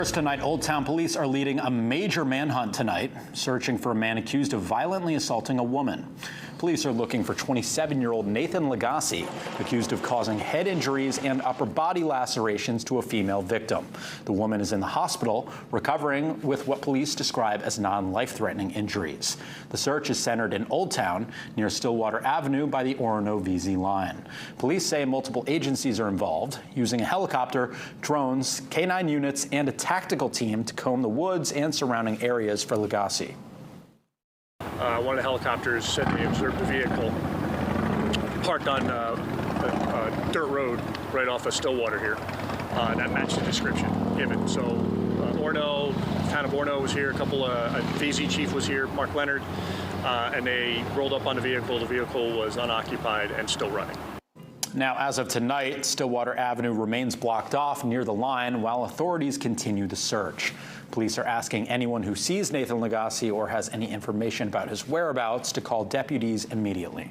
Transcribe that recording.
First tonight, Old Town police are leading a major manhunt tonight, searching for a man accused of violently assaulting a woman. Police are looking for 27-year-old Nathan Lagasse, accused of causing head injuries and upper body lacerations to a female victim. The woman is in the hospital, recovering with what police describe as non-life-threatening injuries. The search is centered in Old Town, near Stillwater Avenue by the Orono VZ line. Police say multiple agencies are involved, using a helicopter, drones, K-9 units, and a tactical team to comb the woods and surrounding areas for Lagasse. One of the helicopters said they observed a vehicle parked on a dirt road right off of Stillwater here. That matched the description given. So Orono, town of Orono was here, a VZ chief was here, Mark Leonard, and they rolled up on the vehicle. The vehicle was unoccupied and still running. Now, as of tonight, Stillwater Avenue remains blocked off near the line while authorities continue the search. Police are asking anyone who sees Nathan Lagasse or has any information about his whereabouts to call deputies immediately.